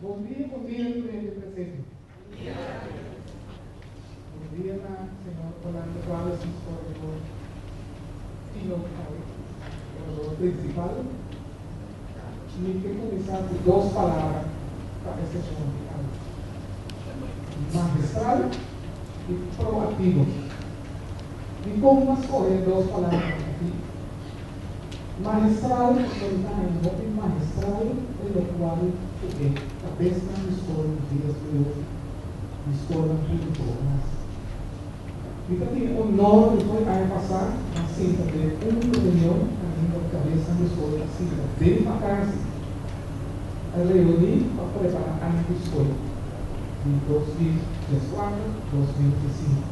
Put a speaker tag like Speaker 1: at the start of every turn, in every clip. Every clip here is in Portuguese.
Speaker 1: bom dia, presidente presente. Bom dia, senhor Orlando Wallace, histórico, o principal. E que começar com duas palavras para essa sessão. Magistral e proativo. E como nós escolhemos duas palavras aqui? Magistral, magistral é o qual é cabeça da escola dias de hoje, escola pública. E também o honor foi a passar na cinta de reunião na cabeça da escola, cinta de vacança, a reunir para preparar a minha escola de 2024, 2025.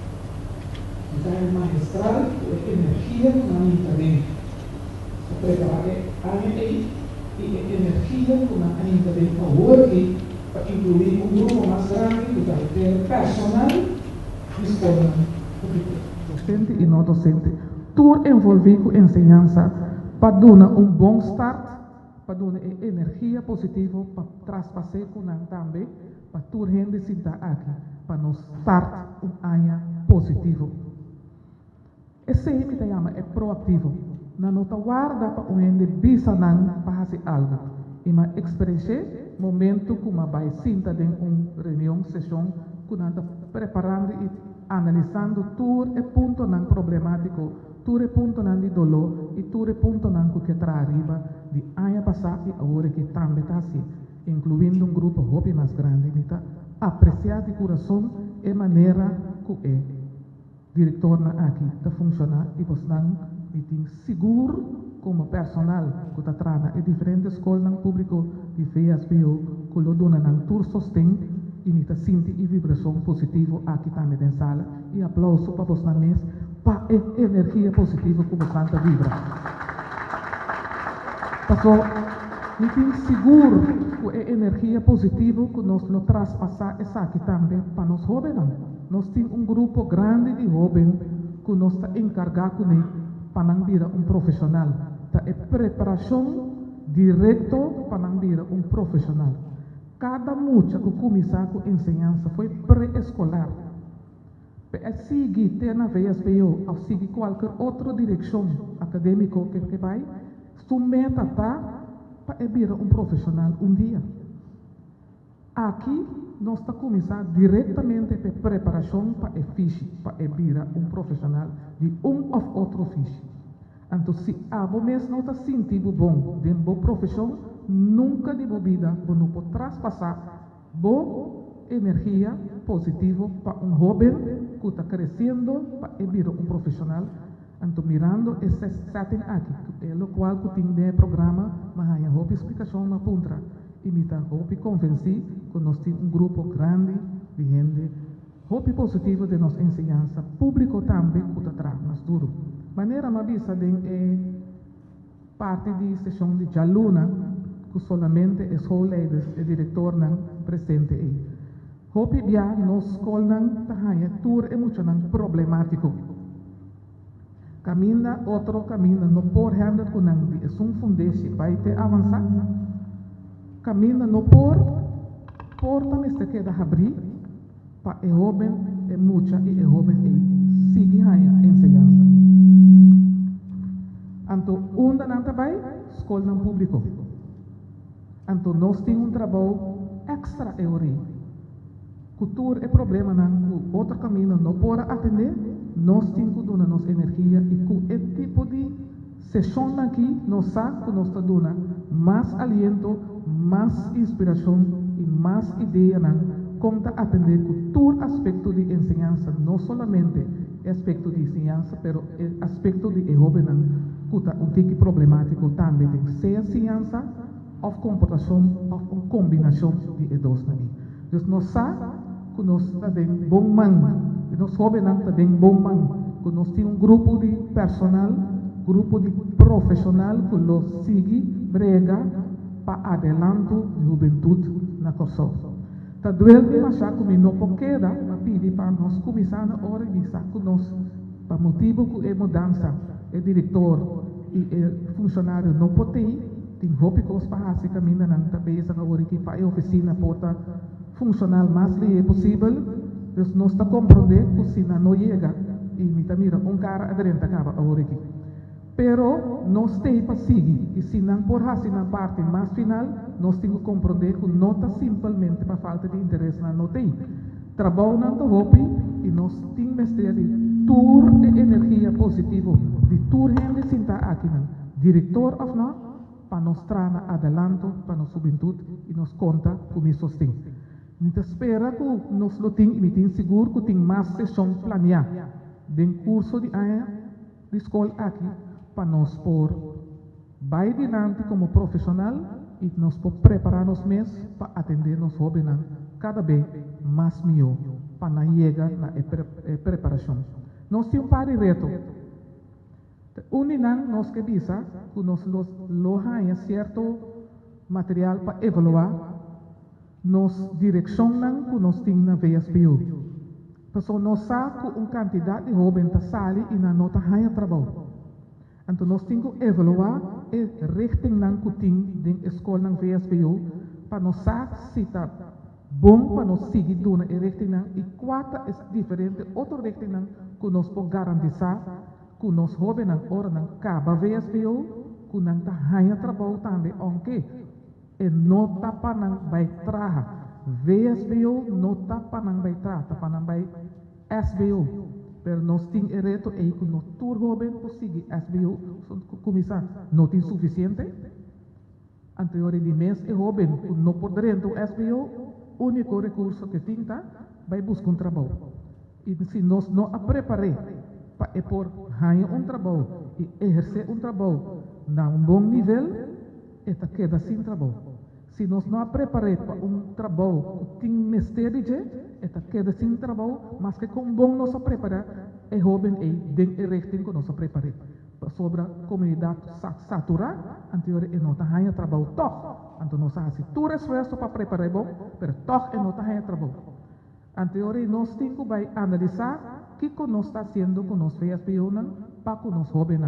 Speaker 1: Então, é magistral, é energia na minha acadêmica. Preparar a e energia com a acadêmica hoje para incluir um grupo mais grande do que personal de escola pública. Docente e não docente, tudo envolvido com ensinança para dar um bom start, para dar energia positiva para traspassar com a também, para toda gente se dar aqui, para nos start um ano positivo. Esse aí me chama é proativo. Na nota guarda para o ende bisa nan para fazer algo. E uma experiência, momento que uma vai sinta em uma reunião, sessão, que nós preparando e analisando tudo é ponto nan problemático, tudo é ponto nan de dolor e tudo é ponto nan que traz arriba de ano passado e agora que também está assim, incluindo um grupo hobby mais grande, que está apreciar de coração e maneira que é diretor na aqui está funcionar e você não meeting seguro como personal que está trana e diferentes escolas no público de FEASBO que lo dona na tour sostém e nita sinti e vibração positiva aqui também na sala e aplauso para você na mesa para a energia positiva que você está vibra. Passou meeting seguro que a energia positiva que nós lo traspassar essa aqui também para nós jovens. Nós temos um grupo grande de jovens que nós está encarregado para não virar um profissional. É preparação direta para não virar um profissional. Cada mucha que começar com ensinança foi pré-escolar. Para seguir, ter na VSBO, ou seguir qualquer outra direção acadêmica que vai, sua meta está para virar um profissional um dia. Aqui, nós está começar diretamente a preparação para a ficha, para virar um profissional de um ou outro ficha. Então, se a você não está sentindo bom de uma profissão, nunca de vida você não pode traspassar boa energia positiva para um jovem que está crescendo para virar um profissional. Então, mirando esse setting aqui, é o qual que tem um programa, mas há uma explicação na ponta. E me está convencido que nós temos um grupo grande de gente, hope positivo de nossa ensinança, público também que está atrás, mas duro. Maneira uma vista de parte de sessão de Jaluna, que solamente é só leaders e diretor não presente aí. Hope bia nos escola não tahanha tour é muito não problemático. Caminha outro caminho, não por handle com não de um fundência vai ter avançar. Caminha no porta me se queda abrir para o jovem é muita e o jovem é sigue a ensinança. Então, onde não vai? Escola não público. Então, nós temos um trabalho extra euri. Cultura é problema não, outro caminho não pode atender, nós temos que dar nossa energia e com esse tipo de sessão aqui, nós sabemos que nós está dando mais aliento, mais inspiração e mais ideia como atender com todo aspecto de ensinança, não somente aspecto de ensinança, mas aspecto de jovem que está um tipo problemático também, seja ciência ou comportação ou uma combinação de dois. Então, nós sabemos que nós temos bom mão, e nós jovens temos bom mão, que nós temos um grupo de personal, grupo de profissional que nos sigue, brega, para adelanto de juventude na Corsol. Está doendo achar que não pode quedar, mas pedir para nós começar na hora de saber que nós, para motivo que é mudança, é diretor e é funcionário não pode ir,
Speaker 2: tem hopi que os pahasi camina nang tabi sa kauri ki pa oficina pota funcional mais li possível, dus nós está compreender que se não chega e me mira cara aderente acaba a ori ki. Pero nós tem para seguir e se não por assim na parte mais final, nós temos que compreender que não está simplesmente para falta de interesse na notei. Trabalho não está hopi e nós temos que ter tour de energia positiva, de tour gente sinta aqui não, diretor of não, para nós trazer adelanto para nós juventude e nos conta como isso tem. Nós espera que nós lo tem seguro que tem mais sessão planeada, de curso de escola aqui para nós por vai adiante como profissional e nós por preparar nos mesmos para atender nos jovens cada vez mais melhor para não chegar na preparação. Nós temos um par de retos. Nós que diz que nós lo certo material para evaluar nos direcionam que nós temos na VSBU. Porque nós sabemos que uma quantidade de jovens está sali e não está ganhando trabalho. Então nós temos que evaluar e richting que temos na escola na VSBU para nós saber se está bom para nós seguir dona e richting e quatro é diferente outro richting que nós podemos garantizar que nós jovens ora não acaba VSBU que não está ganhando trabalho também, aunque e não está para não vai trabalhar. VSBU não está para não vai trabalhar, está para não vai SBU. Pero nós temos reto e que nós todos jovens conseguir SBU começar não tem suficiente. Anterior de mês é jovem que não poderia entrar SBU, o único recurso que tem vai buscar trabalho. E se nós não preparamos para por ganhar trabalho e exercer trabalho na bom nível, esta queda sem trabalho. Se nós não preparamos para trabalho que tem mistério, esta queda sem trabalho, mas que com bom nós preparar, é jovem e den richting que nós preparamos. Sobre a comunidade saturada, anterior é não ganhar trabalho toch. Então nós fazemos todo esforço para preparar bom, mas toch é não ganhar trabalho. Anterior nós temos que analisar o que nós está fazendo com nós VSBU para que nós jovens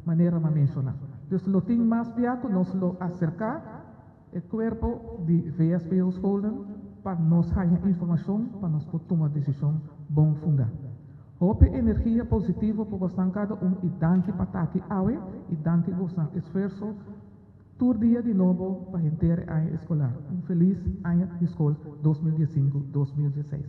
Speaker 2: maneira a mencionar. Então, lo tem mais bem que nós lo acercar o corpo de VSBU escola para nós ganhar informação, para nós tomar decisão bom fundada. Hope energia positiva para você cada e danke para estar aqui e danke você esforço todo dia de novo para a gente a escolar. Feliz ano de escola 2015-2016.